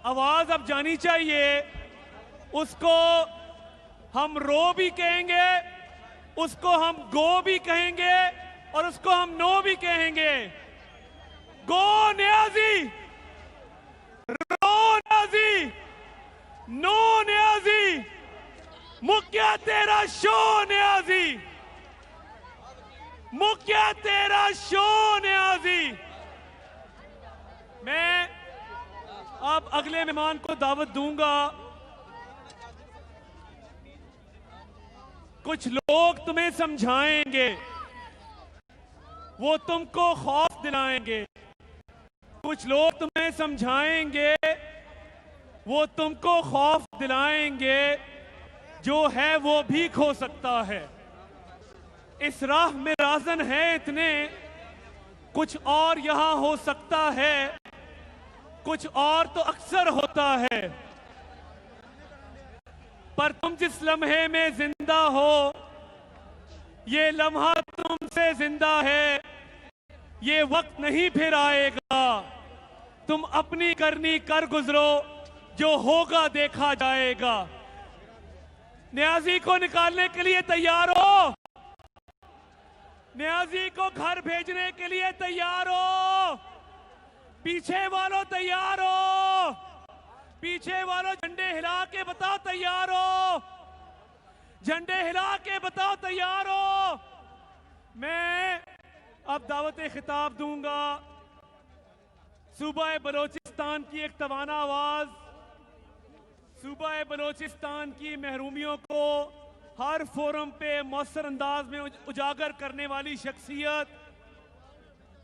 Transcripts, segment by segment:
आवाज अब जानी चाहिए। उसको हम रो भी कहेंगे, उसको हम गो भी कहेंगे और उसको हम नो भी कहेंगे। गो न्याजी, रो न्याजी, नो न्याजी, मुक्या तेरा शो न्याजी, मुक्या तेरा शो न्याजी। मैं अब अगले मेहमान को दावत दूंगा। कुछ लोग तुम्हें समझाएंगे, वो तुमको खौफ दिलाएंगे। कुछ लोग तुम्हें समझाएंगे, वो तुमको खौफ दिलाएंगे। जो है वो भी खो सकता है। इस राह में राज़न है इतने, कुछ और यहां हो सकता है, कुछ और तो अक्सर होता है। पर तुम जिस लम्हे में जिंदा हो, ये लम्हा तुमसे जिंदा है। ये वक्त नहीं फिर आएगा, तुम अपनी करनी कर गुजरो, जो होगा देखा जाएगा। न्याजी को निकालने के लिए तैयार हो? न्याजी को घर भेजने के लिए तैयार हो? पीछे वालों तैयार हो? पीछे वालों झंडे हिला के बताओ तैयार हो? झंडे हिला के बताओ तैयार हो? मैं अब दावत खिताब दूंगा सूबा बलोचिस्तान की एक तवाना आवाज, सूबा बलोचिस्तान की महरूमियों को हर फोरम पे मौसर अंदाज में उजागर करने वाली शख्सियत,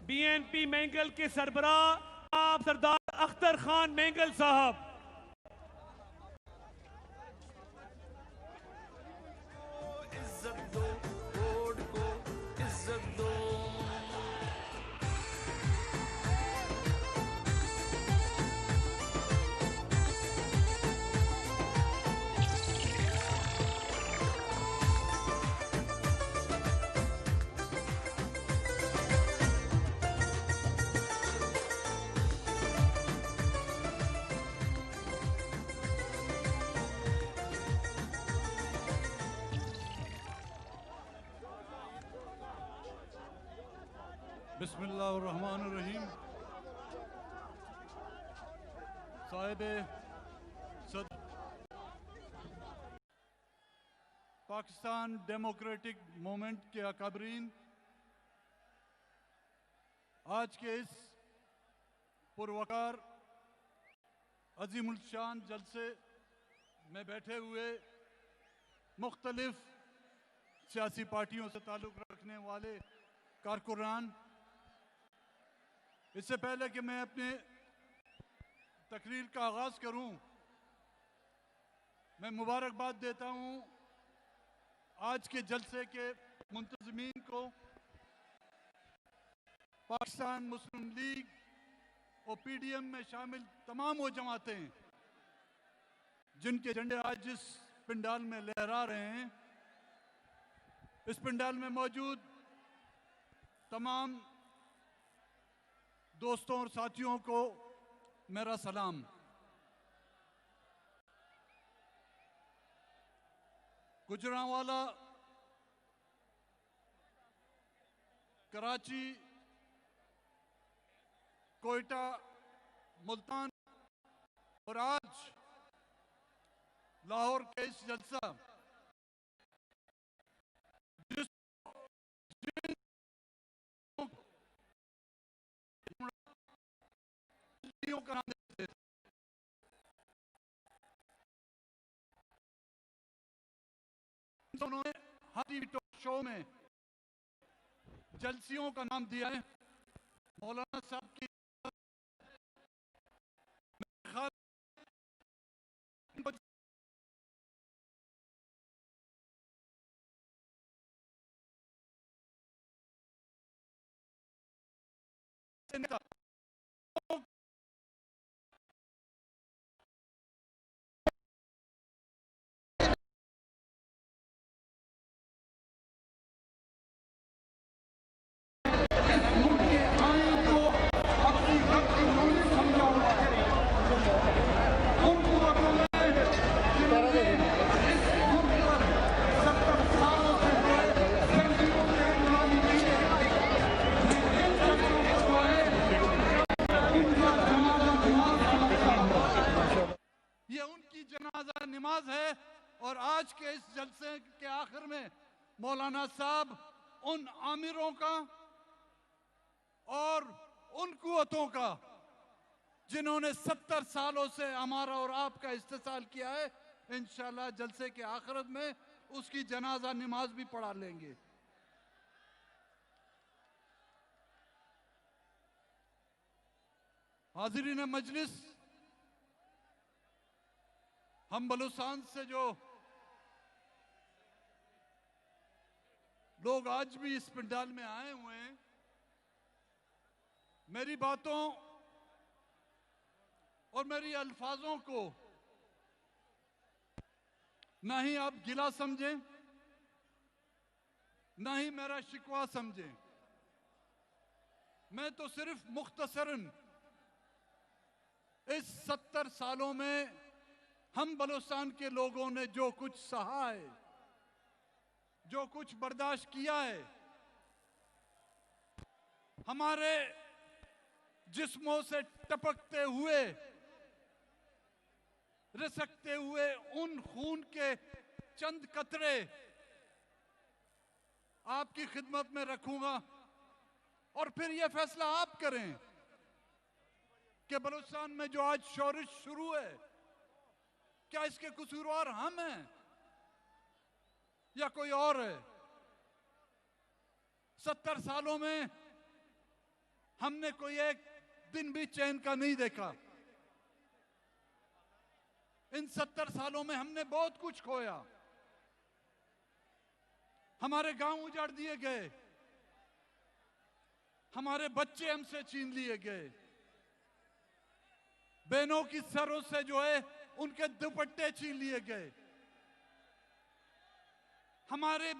बीएनपी मैंगल के सरबराह आप सरदार अख्तर खान मैंगल साहब। बिस्मिल्लाहिर्रहमानिर्रहीम। साहिब सदर पाकिस्तान डेमोक्रेटिक मूवमेंट के अकाबरीन, आज के इस पुरवकार अजीमुल शान जलसे में बैठे हुए मुख्तलिफ सियासी पार्टियों से ताल्लुक़ रखने वाले कारकुनान, इससे पहले कि मैं अपने तकरीर का आगाज़ करूं, मैं मुबारकबाद देता हूं आज के जलसे के मुंतज़मीन को, पाकिस्तान मुस्लिम लीग और पीडीएम में शामिल तमाम वो जमातें जिनके झंडे आज जिस पंडाल में लहरा रहे हैं। इस पंडाल में मौजूद तमाम दोस्तों और साथियों को मेरा सलाम। गुजरांवाला, कराची, कोयटा, मुल्तान और आज लाहौर के इस जलसा, का नाम देते थे, उन्होंने हर टीवी टॉक शो में जलसियों का नाम दिया है। मौलाना साहब की जनाजा नमाज है। और आज के इस जलसे के आखिर में मौलाना साहब उन आमिरों का और उन कुव्वतों का जिन्होंने 70 सालों से हमारा और आपका इस्तेसाल किया है, इंशाल्लाह जलसे के आखिरत में उसकी जनाजा नमाज भी पढ़ा लेंगे। हाजिरीन मजलिस, हम बलूचिस्तान से जो लोग आज भी इस पंडाल में आए हुए हैं, मेरी बातों और मेरी अल्फाजों को ना ही आप गिला समझें, ना ही मेरा शिकवा समझें। मैं तो सिर्फ मुख्तसरन इस 70 सालों में हम बलूचिस्तान के लोगों ने जो कुछ सहा है, जो कुछ बर्दाश्त किया है, हमारे जिस्मों से टपकते हुए रिसकते हुए उन खून के चंद कतरे आपकी खिदमत में रखूंगा। और फिर यह फैसला आप करें कि बलूचिस्तान में जो आज शोरिश शुरू है, क्या इसके कसूरवार हम हैं या कोई और है? 70 सालों में हमने कोई एक दिन भी चैन का नहीं देखा। इन 70 सालों में हमने बहुत कुछ खोया। हमारे गांव उजाड़ दिए गए, हमारे बच्चे हमसे छीन लिए गए, बहनों की सरों से जो है उनके दुपट्टे छीन लिए गए, हमारे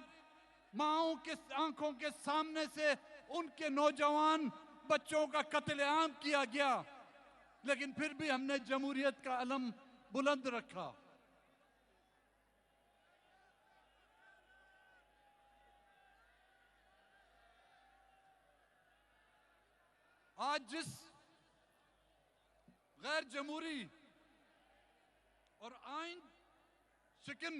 माओं के आंखों के सामने से उनके नौजवान बच्चों का कत्लेआम किया गया। लेकिन फिर भी हमने जमहूरियत का अलम बुलंद रखा। आज जिस गैर जमहूरी और आइन शिकन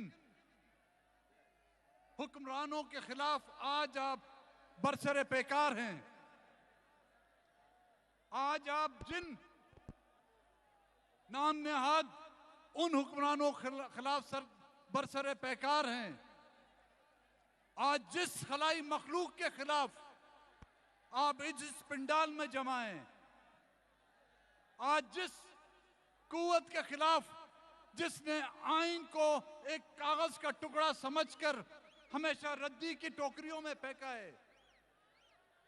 हुक्मरानों के खिलाफ आज आप बरसरे पैकार हैं, आज आप जिन नाम नेहाद उन हुक्मरानों के खिलाफ बरसरे पैकार हैं, आज जिस खलाई मखलूक के खिलाफ आप इस पंडाल में जमा हैं, आज जिस कुव्वत के खिलाफ जिसने आइन को एक कागज का टुकड़ा समझकर हमेशा रद्दी की टोकरियों में फेंका है,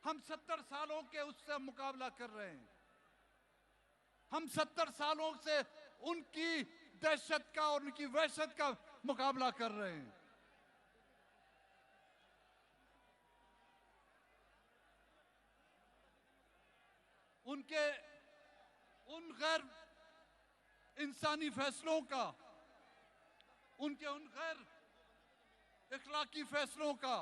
हम 70 सालों के उससे मुकाबला कर रहे हैं। हम 70 सालों से उनकी दहशत का और उनकी वहशत का मुकाबला कर रहे हैं। उनके उन गैर इंसानी फैसलों का, उनके उन गैर इखलाकी फैसलों का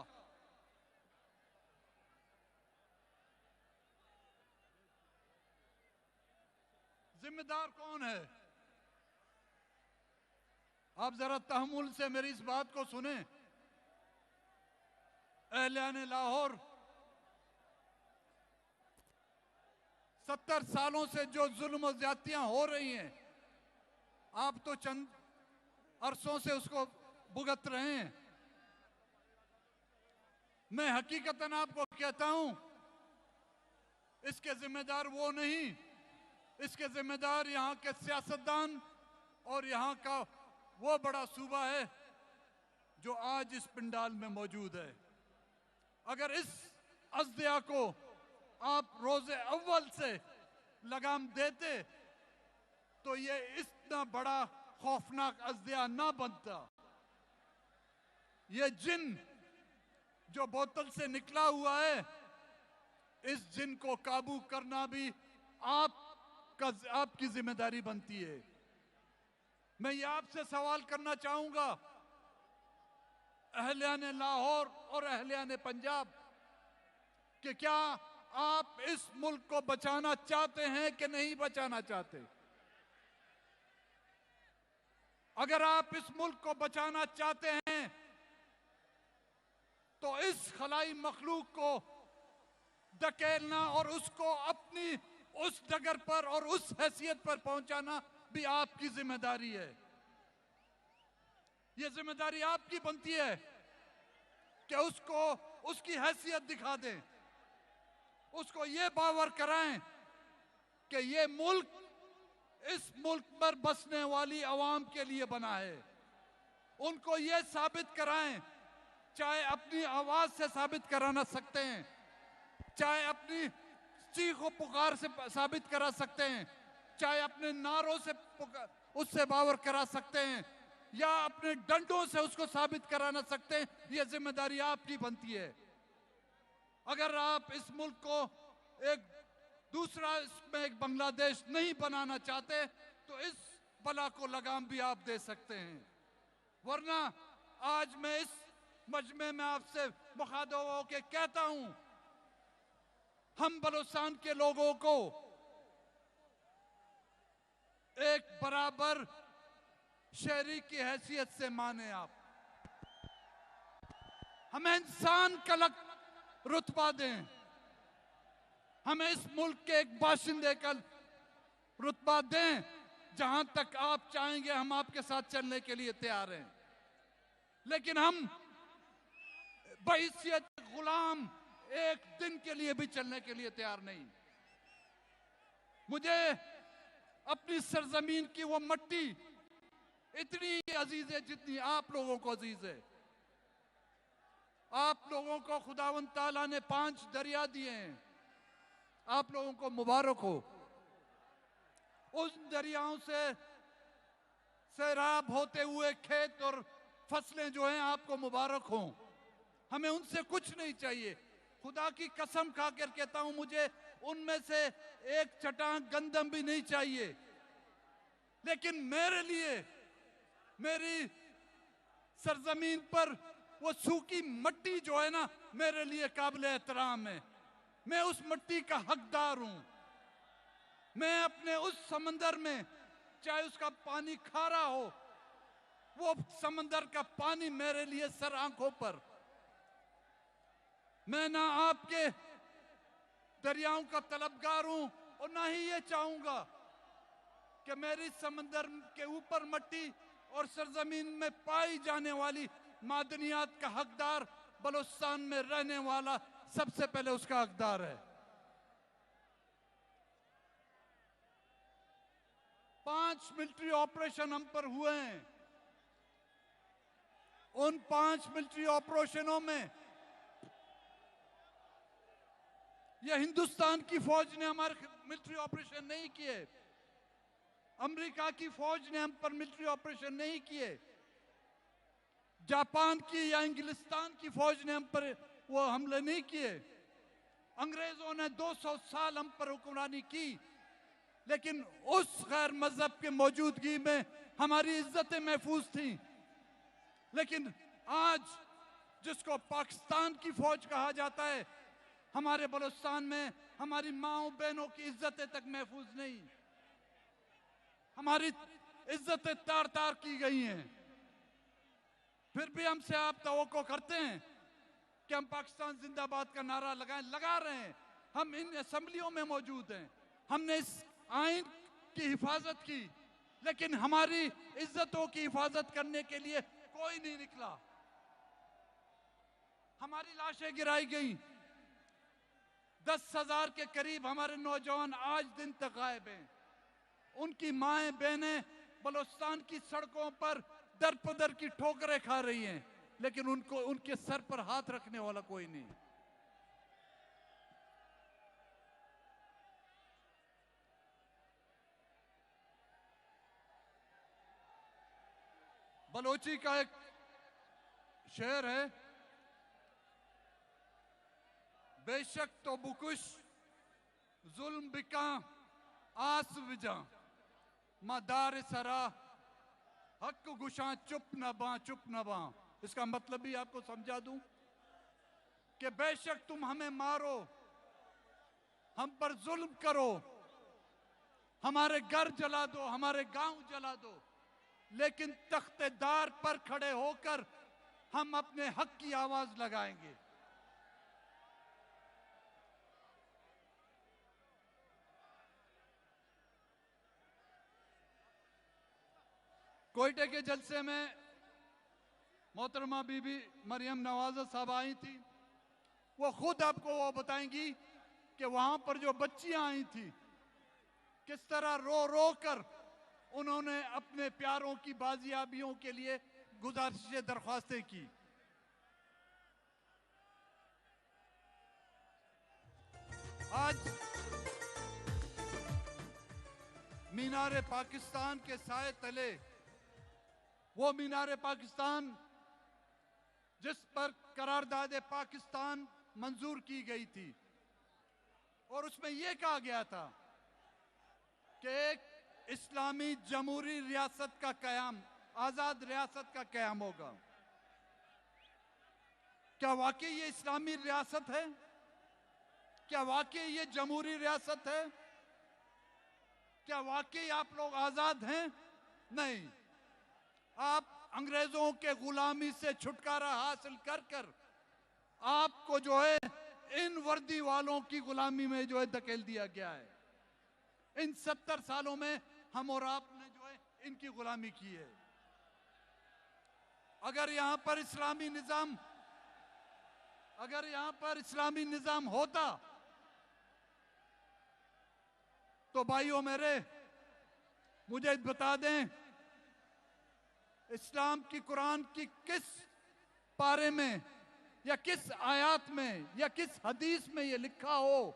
जिम्मेदार कौन है? आप जरा तहम्मुल से मेरी इस बात को सुने। अहलियाने लाहौर 70 सालों से जो जुल्म और ज्यादतियां हो रही हैं, आप तो चंद अरसों से उसको भुगत रहे हैं। मैं हकीकतन आपको कहता हूं, इसके जिम्मेदार वो नहीं, इसके जिम्मेदार यहां के सियासतदान और यहां का वो बड़ा सूबा है जो आज इस पंडाल में मौजूद है। अगर इस अज़दिया को आप रोजे अव्वल से लगाम देते तो ये इतना बड़ा खौफनाक अज़दिया ना बनता। ये जिन जो बोतल से निकला हुआ है, इस जिन को काबू करना भी आपकी जिम्मेदारी बनती है। मैं ये आपसे सवाल करना चाहूंगा, अहलियाने लाहौर और अहलियाने पंजाब, कि क्या आप इस मुल्क को बचाना चाहते हैं कि नहीं बचाना चाहते? अगर आप इस मुल्क को बचाना चाहते हैं तो इस खलाई मखलूक को धकेलना और उसको अपनी उस डगर पर और उस हैसियत पर पहुंचाना भी आपकी जिम्मेदारी है। यह जिम्मेदारी आपकी बनती है कि उसको उसकी हैसियत दिखा दें, उसको ये बावर कराएं कि ये मुल्क इस मुल्क पर बसने वाली आवाम के लिए बना है। उनको ये साबित कराएं, चाहे अपनी आवाज से साबित कराना सकते हैं, चाहे अपनी चीखों पुकार से साबित करा सकते हैं, चाहे अपने नारों से उससे बावर करा सकते हैं, या अपने डंडों से उसको साबित कराना सकते हैं। यह जिम्मेदारी आपकी बनती है। अगर आप इस मुल्क को एक दूसरा इसमें एक बांग्लादेश नहीं बनाना चाहते तो इस बला को लगाम भी आप दे सकते हैं। वरना आज मैं इस मजमे में आपसे मुखातिब होकर कहता हूं, हम बलूचिस्तान के लोगों को एक बराबर शहरी की हैसियत से माने आप, हमें इंसान का रुतबा दें, हमें इस मुल्क के एक बाशिंदे का रुतबा दें। जहां तक आप चाहेंगे हम आपके साथ चलने के लिए तैयार हैं, लेकिन हम बहैसियत गुलाम एक दिन के लिए भी चलने के लिए तैयार नहीं। मुझे अपनी सरजमीन की वो मट्टी इतनी अजीज है जितनी आप लोगों को अजीज है। आप लोगों को खुदावंद ताला ने 5 दरिया दिए हैं, आप लोगों को मुबारक हो। उन दरियाओं से सैराब होते हुए खेत और फसलें जो हैं आपको मुबारक हो। हमें उनसे कुछ नहीं चाहिए। खुदा की कसम खाकर कहता हूं, मुझे उनमें से एक चटान गंदम भी नहीं चाहिए। लेकिन मेरे लिए मेरी सरजमीन पर वो सूखी मट्टी जो है ना, मेरे लिए काबिल एहतराम है। मैं उस मट्टी का हकदार हूं। मैं अपने उस समंदर में, चाहे उसका पानी खारा हो, वो समंदर का पानी मेरे लिए सर आंखों पर। मैं ना आपके दरियाओं का तलबगार हूं और ना ही ये चाहूंगा कि मेरी समंदर के ऊपर मट्टी और सरजमीन में पाई जाने वाली मादनियात का हकदार बलूचिस्तान में रहने वाला सबसे पहले उसका हकदार है। 5 मिलिट्री ऑपरेशन हम पर हुए हैं। उन 5 मिलिट्री ऑपरेशनों में यह हिंदुस्तान की फौज ने हमारे मिलिट्री ऑपरेशन नहीं किए, अमेरिका की फौज ने हम पर मिलिट्री ऑपरेशन नहीं किए, जापान की या इंग्लिस्तान की फौज ने हम पर वो हमले नहीं किए। अंग्रेजों ने 200 साल हम पर हुक्मरानी की, लेकिन उस गैर मजहब के मौजूदगी में हमारी इज्जतें महफूज थी। लेकिन आज जिसको पाकिस्तान की फौज कहा जाता है, हमारे बलूचिस्तान में हमारी माओ बहनों की इज्जतें तक महफूज नहीं, हमारी इज्जतें तार तार की गई हैं। फिर भी हमसे आप तवक्को करते हैं कि हम पाकिस्तान जिंदाबाद का नारा लगाएं। लगा रहे हैं, हम इन असेंबलियों में मौजूद हैं, हमने इस आइन की हिफाजत की, लेकिन हमारी इज्जतों की हिफाजत करने के लिए कोई नहीं निकला। हमारी लाशें गिराई गई। 10,000 के करीब हमारे नौजवान आज दिन तक गायब हैं। उनकी माएं बहनें बलूचिस्तान की सड़कों पर दर पदर की ठोकरें खा रही हैं, लेकिन उनको उनके सर पर हाथ रखने वाला कोई नहीं। बलोची का एक शेर है, बेशक तो बुकुश जुल्म बिका आस विजा मदार सरा हक गुशा चुप न बा चुप न बा। इसका मतलब भी आपको समझा दूं कि बेशक तुम हमें मारो, हम पर जुल्म करो, हमारे घर जला दो, हमारे गांव जला दो, लेकिन तख्तेदार पर खड़े होकर हम अपने हक की आवाज लगाएंगे। कोयटे के जलसे में मोहतरमा बीबी मरियम नवाज साहब आई थी। वो खुद आपको वो बताएंगी कि वहां पर जो बच्चियां आई थी किस तरह रो रो कर उन्होंने अपने प्यारों की बाजियाबियों के लिए गुजारिशें दरख्वास्तें की। आज मीनार पाकिस्तान के साए तले, वो मीनार पाकिस्तान जिस पर करारदाद पाकिस्तान मंजूर की गई थी और उसमें यह कहा गया था कि एक इस्लामी जमहूरी रियासत का कयाम, आजाद रियासत का कयाम होगा। क्या वाकई ये इस्लामी रियासत है? क्या वाकई ये जमहूरी रियासत है? क्या वाकई आप लोग आजाद हैं? नहीं, आप अंग्रेजों के गुलामी से छुटकारा हासिल कर कर आपको जो है इन वर्दी वालों की गुलामी में जो है धकेल दिया गया है। इन 70 सालों में हम और आपने जो है इनकी गुलामी की है। अगर यहां पर इस्लामी निजाम होता तो भाइयों मेरे, मुझे बता दें, इस्लाम की कुरान की किस पारे में या किस आयत में या किस हदीस में यह लिखा हो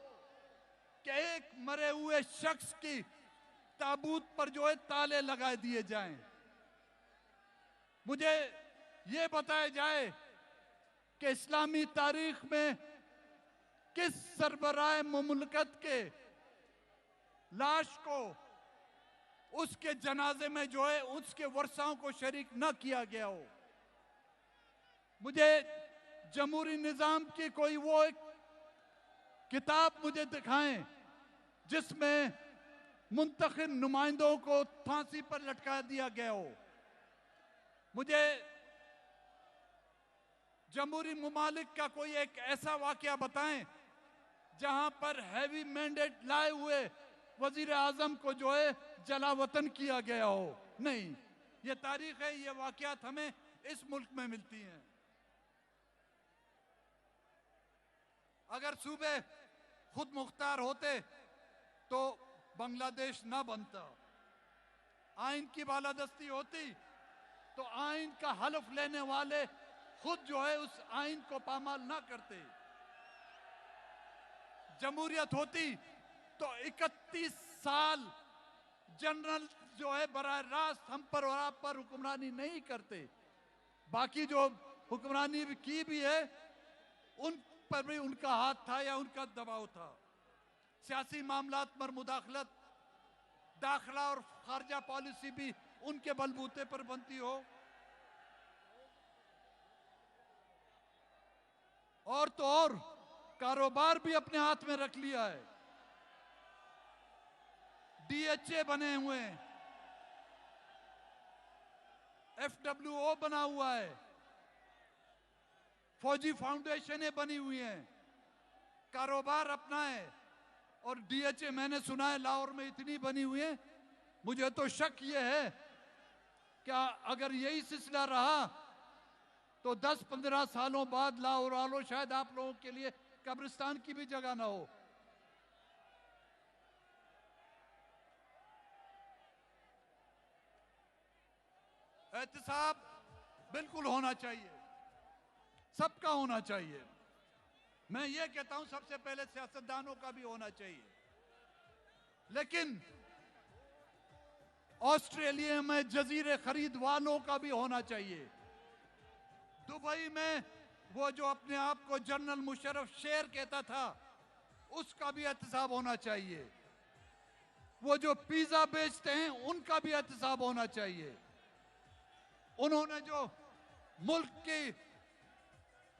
कि एक मरे हुए शख्स की ताबूत पर जो है ताले लगा दिए जाएं। मुझे यह बताया जाए कि इस्लामी तारीख में किस सरबराह मुमलकत के लाश को उसके जनाजे में जो है उसके वर्साओं को शरीक न किया गया हो। मुझे जमहूरी निजाम की कोई वो एक किताब मुझे दिखाएं जिसमें मुंतखब नुमाइंदों को फांसी पर लटका दिया गया हो। मुझे जमहूरी ममालिक का कोई एक ऐसा वाकया बताएं जहां पर हैवी मैंडेट लाए हुए वजीर आजम को जो है जला वतन किया गया हो। नहीं, ये तारीख है, ये वाकयात हमें इस मुल्क में मिलती हैं। अगर सूबे खुद मुख्तार होते तो बांग्लादेश ना बनता। आइन की बालादस्ती होती तो आइन का हलफ लेने वाले खुद जो है उस आइन को पामाल ना करते। जमहूरियत होती तो 31 साल जनरल जो है बराह रास्त हम पर और आप पर हुक्मरानी नहीं करते। बाकी जो हुक्मरानी की भी है उन पर भी उनका हाथ था या उनका दबाव था। सियासी मामलात पर मुदाखलत, दाखिला और खारजा पॉलिसी भी उनके बलबूते पर बनती हो। और तो और कारोबार भी अपने हाथ में रख लिया है। DHA बने हुए हैं, FWO बना हुआ है, फौजी फाउंडेशनें बनी हुई हैं, कारोबार अपना है। और DHA मैंने सुना है लाहौर में इतनी बनी हुई है, मुझे तो शक ये है कि अगर यही सिलसिला रहा तो 10-15 सालों बाद लाहौर वालों शायद आप लोगों के लिए कब्रिस्तान की भी जगह ना हो। एहतसाब बिल्कुल होना चाहिए, सबका होना चाहिए। मैं ये कहता हूं सबसे पहले सियासतदानों का भी होना चाहिए। लेकिन ऑस्ट्रेलिया में जजीरे खरीद वालों का भी होना चाहिए। दुबई में वो जो अपने आप को जनरल मुशर्रफ शेर कहता था उसका भी एहतसाब होना चाहिए। वो जो पिज्जा बेचते हैं उनका भी एहतसाब होना चाहिए। उन्होंने जो मुल्क की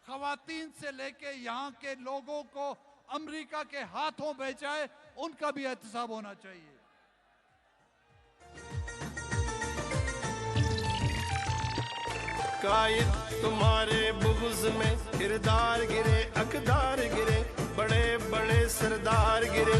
खवातीन से लेके यहां के लोगों को अमेरिका के हाथों बेचा है उनका भी एहतसाब होना चाहिए। कायद तुम्हारे बुग़्ज़ में किरदार गिरे, अकदार गिरे, बड़े बड़े सरदार गिरे।